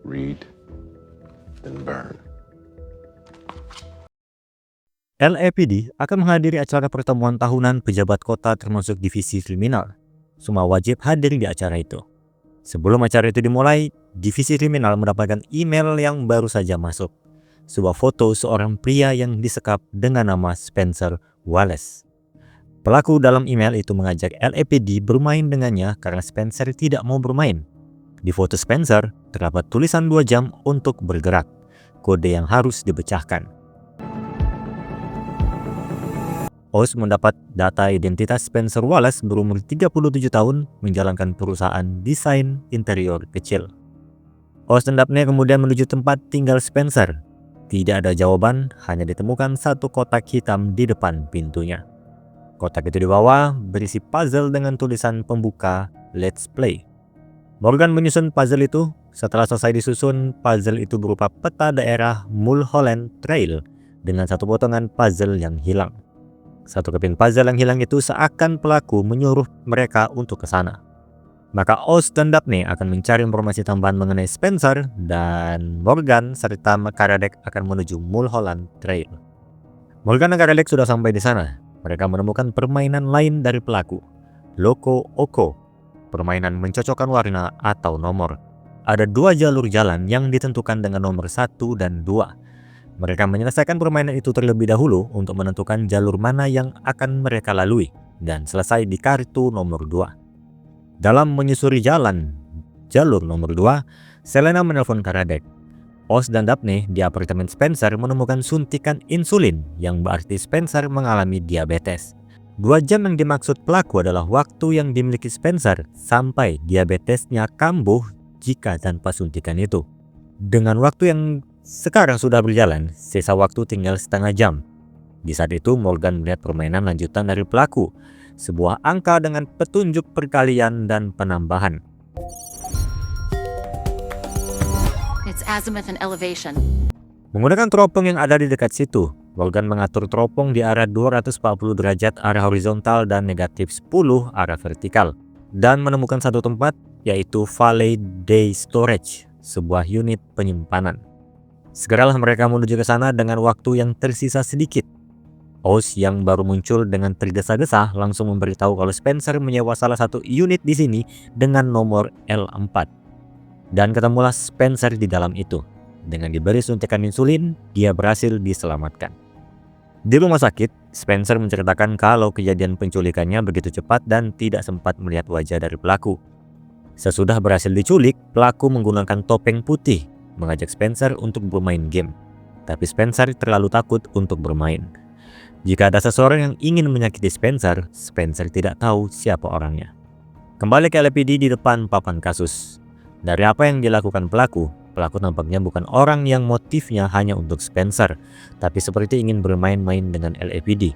Read, then burn. LAPD akan menghadiri acara pertemuan tahunan pejabat kota termasuk divisi kriminal. Semua wajib hadir di acara itu. Sebelum acara itu dimulai, divisi kriminal mendapatkan email yang baru saja masuk. Sebuah foto seorang pria yang disekap dengan nama Spencer Wallace. Pelaku dalam email itu mengajak LAPD bermain dengannya karena Spencer tidak mau bermain. Di foto Spencer, terdapat tulisan 2 jam untuk bergerak, kode yang harus dipecahkan. Oz mendapat data identitas Spencer Wallace berumur 37 tahun menjalankan perusahaan desain interior kecil. Oz dan Daphne kemudian menuju tempat tinggal Spencer. Tidak ada jawaban, hanya ditemukan satu kotak hitam di depan pintunya. Kotak itu dibawa berisi puzzle dengan tulisan pembuka Let's Play. Morgan menyusun puzzle itu. Setelah selesai disusun, puzzle itu berupa peta daerah Mulholland Trail dengan satu potongan puzzle yang hilang. Satu keping puzzle yang hilang itu seakan pelaku menyuruh mereka untuk ke sana. Maka Oz dan Daphne akan mencari informasi tambahan mengenai Spencer, dan Morgan serta Karadec akan menuju Mulholland Trail. Morgan dan Karadec sudah sampai di sana. Mereka menemukan permainan lain dari pelaku, Loco Oko, permainan mencocokkan warna atau nomor. Ada 2 jalur jalan yang ditentukan dengan nomor 1 dan 2. Mereka menyelesaikan permainan itu terlebih dahulu untuk menentukan jalur mana yang akan mereka lalui dan selesai di kartu nomor 2. Dalam menyusuri jalur nomor 2, Selena menelpon Karadec. Oz dan Daphne di apartemen Spencer menemukan suntikan insulin yang berarti Spencer mengalami diabetes. 2 jam yang dimaksud pelaku adalah waktu yang dimiliki Spencer sampai diabetesnya kambuh jika tanpa suntikan itu. Dengan waktu yang sekarang sudah berjalan, sisa waktu tinggal setengah jam. Di saat itu Morgan melihat permainan lanjutan dari pelaku, sebuah angka dengan petunjuk perkalian dan penambahan. It's azimuth and elevation. Menggunakan teropong yang ada di dekat situ, Morgan mengatur teropong di arah 240 derajat arah horizontal dan negatif 10 arah vertikal, dan menemukan satu tempat, yaitu Valley Day Storage, sebuah unit penyimpanan. Segeralah mereka menuju ke sana dengan waktu yang tersisa sedikit. Oz yang baru muncul dengan tergesa-gesa langsung memberitahu kalau Spencer menyewa salah satu unit di sini dengan nomor L4. Dan ketemulah Spencer di dalam itu. Dengan diberi suntikan insulin, dia berhasil diselamatkan. Di rumah sakit, Spencer menceritakan kalau kejadian penculikannya begitu cepat dan tidak sempat melihat wajah dari pelaku. Sesudah berhasil diculik, pelaku menggunakan topeng putih mengajak Spencer untuk bermain game. Tapi Spencer terlalu takut untuk bermain. Jika ada seseorang yang ingin menyakiti Spencer, Spencer tidak tahu siapa orangnya. Kembali ke LAPD di depan papan kasus. Dari apa yang dilakukan pelaku nampaknya bukan orang yang motifnya hanya untuk Spencer, tapi seperti ingin bermain-main dengan LAPD.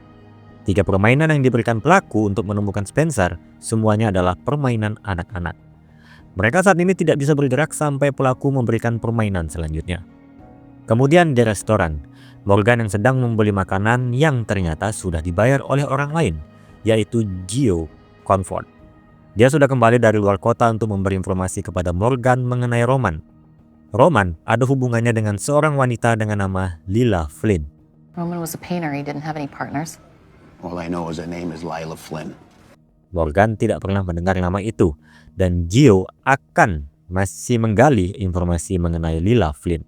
3 permainan yang diberikan pelaku untuk menemukan Spencer, semuanya adalah permainan anak-anak. Mereka saat ini tidak bisa bergerak sampai pelaku memberikan permainan selanjutnya. Kemudian di restoran, Morgan yang sedang membeli makanan yang ternyata sudah dibayar oleh orang lain, yaitu Gio Comfort. Dia sudah kembali dari luar kota untuk memberi informasi kepada Morgan mengenai Roman. Roman ada hubungannya dengan seorang wanita dengan nama Lila Flynn. Roman was a painter. He didn't have any partners. All I know is her name is Lila Flynn. Morgan tidak pernah mendengar nama itu, dan Gio akan masih menggali informasi mengenai Lila Flynn.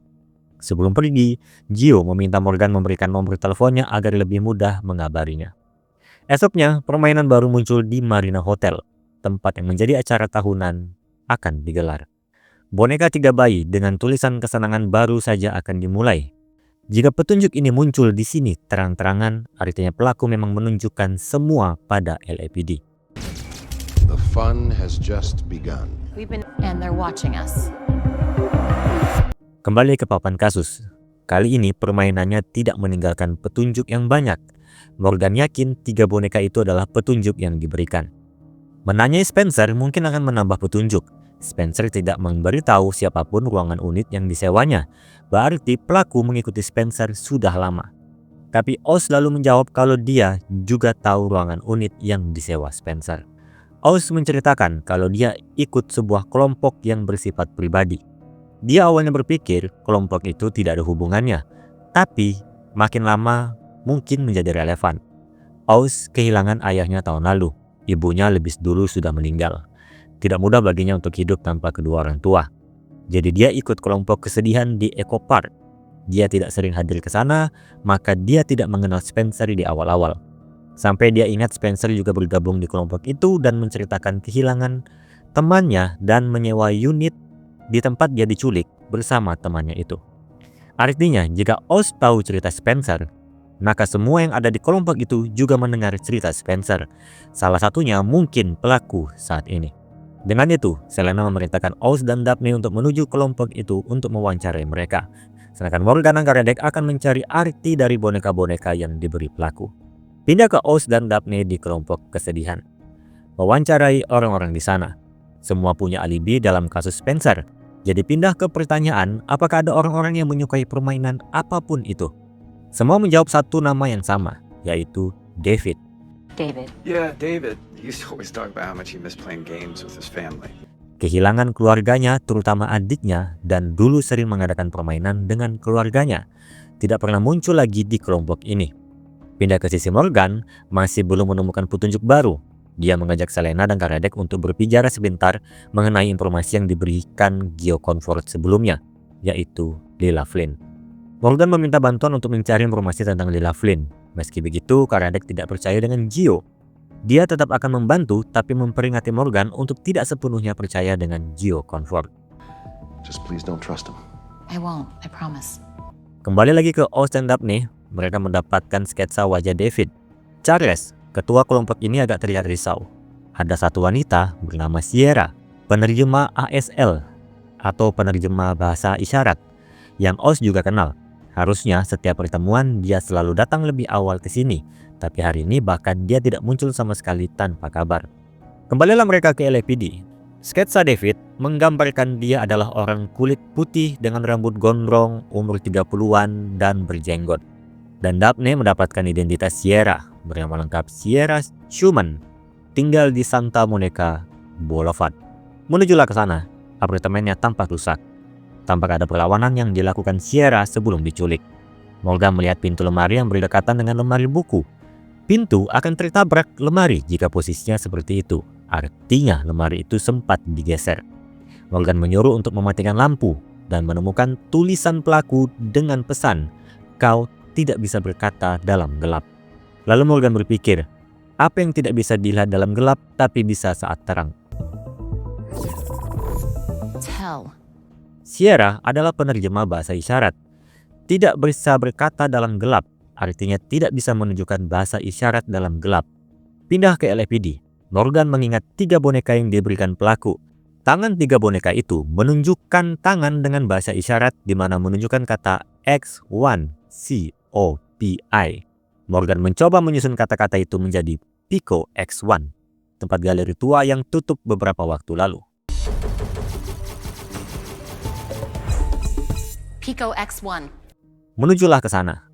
Sebelum pergi, Gio meminta Morgan memberikan nomor teleponnya agar lebih mudah mengabarinya. Esoknya, permainan baru muncul di Marina Hotel, tempat yang menjadi acara tahunan akan digelar. Boneka 3 bayi dengan tulisan kesenangan baru saja akan dimulai. Jika petunjuk ini muncul di sini terang-terangan, artinya pelaku memang menunjukkan semua pada LAPD. The fun has just begun. And they're watching us. Kembali ke papan kasus. Kali ini permainannya tidak meninggalkan petunjuk yang banyak. Morgan yakin 3 boneka itu adalah petunjuk yang diberikan. Menanyai Spencer mungkin akan menambah petunjuk. Spencer tidak memberitahu siapapun ruangan unit yang disewanya. Berarti pelaku mengikuti Spencer sudah lama. Tapi Oz lalu menjawab kalau dia juga tahu ruangan unit yang disewa Spencer. Oz menceritakan kalau dia ikut sebuah kelompok yang bersifat pribadi. Dia awalnya berpikir kelompok itu tidak ada hubungannya, tapi makin lama mungkin menjadi relevan. Oz kehilangan ayahnya tahun lalu. Ibunya lebih dulu sudah meninggal. Tidak mudah baginya untuk hidup tanpa kedua orang tua. Jadi dia ikut kelompok kesedihan di Echo Park. Dia tidak sering hadir ke sana, maka dia tidak mengenal Spencer di awal-awal. Sampai dia ingat Spencer juga bergabung di kelompok itu dan menceritakan kehilangan temannya dan menyewa unit di tempat dia diculik bersama temannya itu. Artinya, jika Oz tahu cerita Spencer, maka semua yang ada di kelompok itu juga mendengar cerita Spencer. Salah satunya mungkin pelaku saat ini. Dengan itu, Selena memerintahkan Oz dan Daphne untuk menuju kelompok itu untuk mewawancarai mereka. Sedangkan Morgan dan Karadec akan mencari arti dari boneka-boneka yang diberi pelaku. Pindah ke Oz dan Daphne di kelompok kesedihan. Mewawancarai orang-orang di sana. Semua punya alibi dalam kasus Spencer. Jadi pindah ke pertanyaan, apakah ada orang-orang yang menyukai permainan apapun itu? Semua menjawab satu nama yang sama, yaitu David. David. Yeah, David. He used to always talk about how much he missed playing games with his family. Kehilangan keluarganya, terutama adiknya, dan dulu sering mengadakan permainan dengan keluarganya. Tidak pernah muncul lagi di kelompok ini. Pindah ke sisi Morgan, masih belum menemukan petunjuk baru. Dia mengajak Selena dan Karadec untuk berbicara sebentar mengenai informasi yang diberikan Gio Comfort sebelumnya, yaitu Lila Flynn. Morgan meminta bantuan untuk mencari informasi tentang Lila Flynn. Meski begitu, Karadec tidak percaya dengan Gio. Dia tetap akan membantu, tapi memperingati Morgan untuk tidak sepenuhnya percaya dengan Gio Comfort. Just please don't trust him. I won't, I promise. Kembali lagi ke Oz dan Daphne, mereka mendapatkan sketsa wajah David. Charles, ketua kelompok ini, agak terlihat risau. Ada satu wanita bernama Sierra, penerjemah ASL atau penerjemah bahasa isyarat, yang Oz juga kenal. Harusnya setiap pertemuan dia selalu datang lebih awal ke sini, tapi hari ini bahkan dia tidak muncul sama sekali tanpa kabar. Kembalilah mereka ke LAPD. Sketsa David menggambarkan dia adalah orang kulit putih dengan rambut gondrong, umur 30-an dan berjenggot. Dan Daphne mendapatkan identitas Sierra, bernama lengkap Sierra Schumann, tinggal di Santa Monica Boulevard. Menujulah ke sana, apartemennya tampak rusak. Tampak ada perlawanan yang dilakukan Sierra sebelum diculik. Morgan melihat pintu lemari yang berdekatan dengan lemari buku. Pintu akan tertabrak lemari jika posisinya seperti itu. Artinya lemari itu sempat digeser. Morgan menyuruh untuk mematikan lampu dan menemukan tulisan pelaku dengan pesan, "Kau tidak bisa berkata dalam gelap." Lalu Morgan berpikir, apa yang tidak bisa dilihat dalam gelap tapi bisa saat terang? Tell. Sierra adalah penerjemah bahasa isyarat. Tidak bisa berkata dalam gelap, artinya tidak bisa menunjukkan bahasa isyarat dalam gelap. Pindah ke LAPD. Morgan mengingat 3 boneka yang diberikan pelaku. Tangan 3 boneka itu menunjukkan tangan dengan bahasa isyarat di mana menunjukkan kata X1 COPI. Morgan mencoba menyusun kata-kata itu menjadi Pico X1, tempat galeri tua yang tutup beberapa waktu lalu. Pico X1. Menujulah ke sana.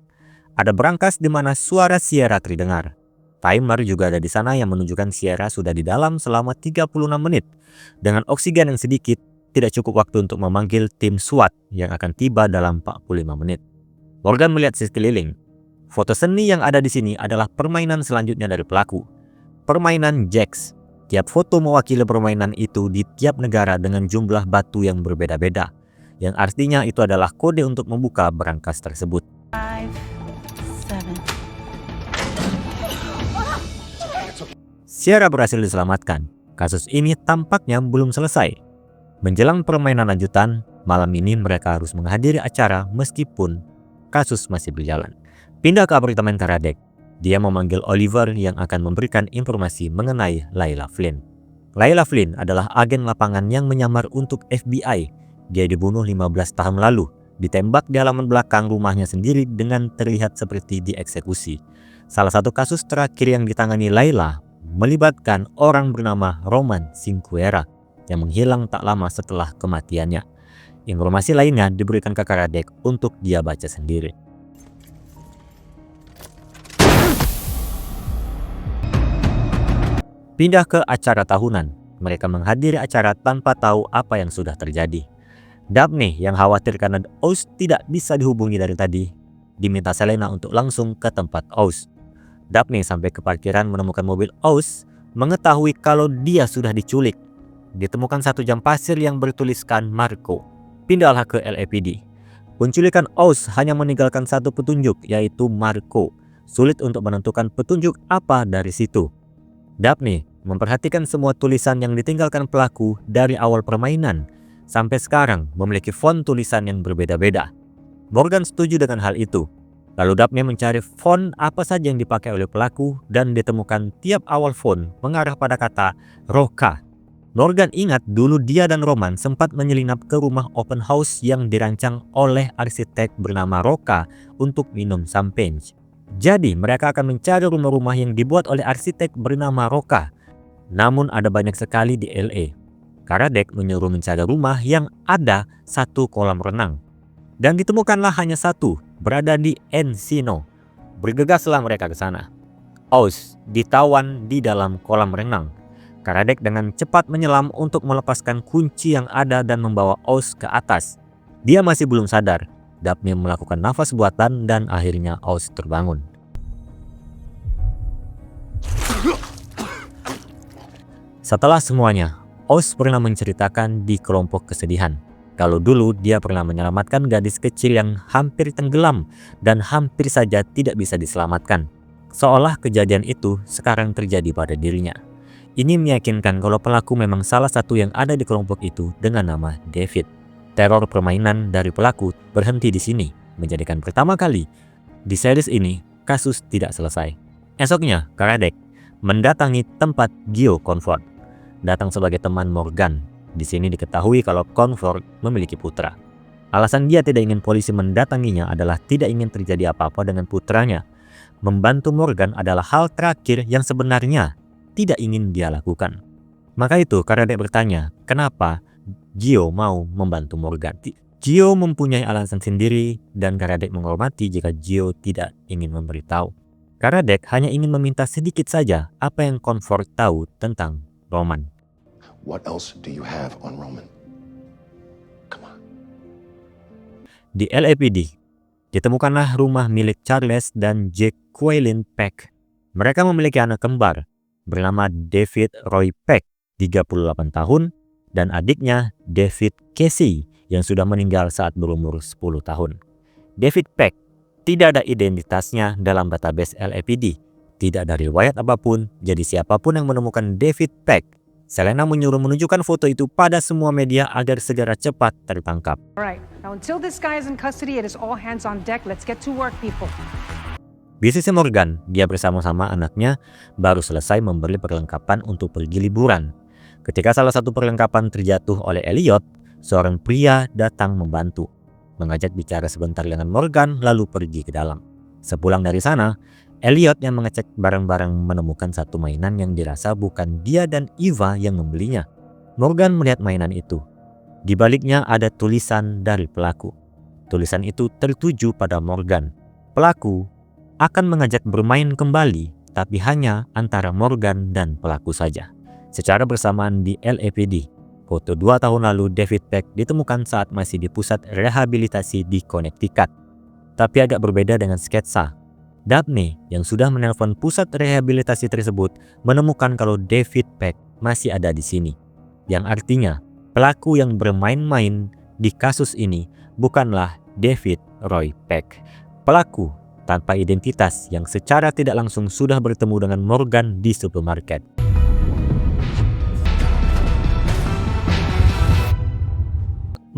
Ada berangkas di mana suara Sierra terdengar. Timer juga ada di sana yang menunjukkan Sierra sudah di dalam selama 36 menit. Dengan oksigen yang sedikit, tidak cukup waktu untuk memanggil tim SWAT yang akan tiba dalam 45 menit. Morgan melihat sekeliling. Foto seni yang ada di sini adalah permainan selanjutnya dari pelaku. Permainan Jacks. Tiap foto mewakili permainan itu di tiap negara dengan jumlah batu yang berbeda-beda. Yang artinya itu adalah kode untuk membuka berangkas tersebut. 5, 7. Sierra berhasil diselamatkan. Kasus ini tampaknya belum selesai. Menjelang permainan lanjutan, malam ini mereka harus menghadiri acara meskipun kasus masih berjalan. Pindah ke apartemen Karadec. Dia memanggil Oliver yang akan memberikan informasi mengenai Lila Flynn. Lila Flynn adalah agen lapangan yang menyamar untuk FBI. Dia dibunuh 15 tahun lalu, ditembak di halaman belakang rumahnya sendiri dengan terlihat seperti dieksekusi. Salah satu kasus terakhir yang ditangani Lila melibatkan orang bernama Roman Cinquera yang menghilang tak lama setelah kematiannya. Informasi lainnya diberikan ke Karadec untuk dia baca sendiri. Pindah ke acara tahunan. Mereka menghadiri acara tanpa tahu apa yang sudah terjadi. Daphne yang khawatir karena Oz tidak bisa dihubungi dari tadi, diminta Selena untuk langsung ke tempat Oz. Daphne sampai ke parkiran menemukan mobil Oz, mengetahui kalau dia sudah diculik. Ditemukan satu jam pasir yang bertuliskan Marco. Pindahlah ke LAPD. Penculikan Oz hanya meninggalkan satu petunjuk, yaitu Marco. Sulit untuk menentukan petunjuk apa dari situ. Daphne memperhatikan semua tulisan yang ditinggalkan pelaku dari awal permainan sampai sekarang memiliki font tulisan yang berbeda-beda. Morgan setuju dengan hal itu. Lalu Daphne mencari font apa saja yang dipakai oleh pelaku dan ditemukan tiap awal font mengarah pada kata Roca. Morgan ingat dulu dia dan Roman sempat menyelinap ke rumah open house yang dirancang oleh arsitek bernama Roca untuk minum champagne. Jadi mereka akan mencari rumah-rumah yang dibuat oleh arsitek bernama Roca. Namun ada banyak sekali di LA. Karadec menyuruh mencari rumah yang ada satu kolam renang. Dan ditemukanlah hanya satu, berada di Encino. Bergegaslah mereka ke sana. Oz ditawan di dalam kolam renang. Karadec dengan cepat menyelam untuk melepaskan kunci yang ada dan membawa Oz ke atas. Dia masih belum sadar. Daphne melakukan nafas buatan dan akhirnya Oz terbangun. Setelah semuanya, Oz pernah menceritakan di kelompok kesedihan kalau dulu dia pernah menyelamatkan gadis kecil yang hampir tenggelam dan hampir saja tidak bisa diselamatkan. Seolah kejadian itu sekarang terjadi pada dirinya. Ini meyakinkan kalau pelaku memang salah satu yang ada di kelompok itu dengan nama David. Teror permainan dari pelaku berhenti di sini, menjadikan pertama kali di series ini kasus tidak selesai. Esoknya, Karadec mendatangi tempat Gio Comfort, datang sebagai teman Morgan. Di sini diketahui kalau Comfort memiliki putra. Alasan dia tidak ingin polisi mendatanginya adalah tidak ingin terjadi apa-apa dengan putranya. Membantu Morgan adalah hal terakhir yang sebenarnya tidak ingin dia lakukan. Maka itu Karadec bertanya, kenapa Gio mau membantu Morgan? Gio mempunyai alasan sendiri dan Karadec menghormati jika Gio tidak ingin memberitahu. Karadec hanya ingin meminta sedikit saja apa yang Comfort tahu tentang Roman. What else do you have on Roman? Come on. Di LAPD, ditemukanlah rumah milik Charles dan Jacqueline Peck. Mereka memiliki anak kembar bernama David Roy Peck, 38 tahun, dan adiknya David Casey yang sudah meninggal saat berumur 10 tahun. David Peck tidak ada identitasnya dalam database LAPD. Tidak ada riwayat apapun, jadi siapapun yang menemukan David Peck, Selena menyuruh menunjukkan foto itu pada semua media agar segera cepat tertangkap. Alright, now until this guy is in custody, it is all hands on deck. Let's get to work, people. Bisnisnya Morgan, dia bersama-sama anaknya baru selesai membeli perlengkapan untuk pergi liburan. Ketika salah satu perlengkapan terjatuh oleh Elliot, seorang pria datang membantu, mengajak bicara sebentar dengan Morgan lalu pergi ke dalam. Sepulang dari sana, Elliot yang mengecek barang-barang menemukan satu mainan yang dirasa bukan dia dan Eva yang membelinya. Morgan melihat mainan itu. Di baliknya ada tulisan dari pelaku. Tulisan itu tertuju pada Morgan. Pelaku akan mengajak bermain kembali, tapi hanya antara Morgan dan pelaku saja. Secara bersamaan di LAPD, foto 2 tahun lalu David Peck ditemukan saat masih di pusat rehabilitasi di Connecticut. Tapi agak berbeda dengan sketsa. Daphne yang sudah menelpon pusat rehabilitasi tersebut menemukan kalau David Peck masih ada di sini. Yang artinya, pelaku yang bermain-main di kasus ini bukanlah David Roy Peck. Pelaku tanpa identitas yang secara tidak langsung sudah bertemu dengan Morgan di supermarket.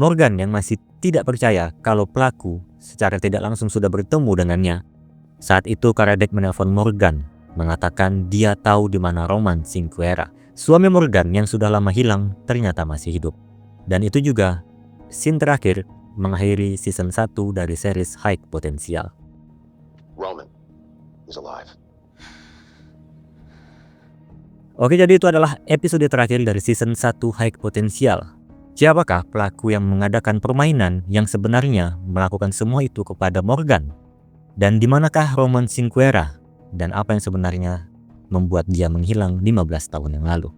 Morgan yang masih tidak percaya kalau pelaku secara tidak langsung sudah bertemu dengannya. Saat itu Karadec menelpon Morgan, mengatakan dia tahu di mana Roman Cinquera. Suami Morgan yang sudah lama hilang ternyata masih hidup. Dan itu juga scene terakhir mengakhiri season 1 dari series High Potential. Roman is alive. Oke, jadi itu adalah episode terakhir dari season 1 High Potential. Siapakah pelaku yang mengadakan permainan yang sebenarnya melakukan semua itu kepada Morgan? Dan di manakah Roman Cinquera? Dan apa yang sebenarnya membuat dia menghilang 15 tahun yang lalu?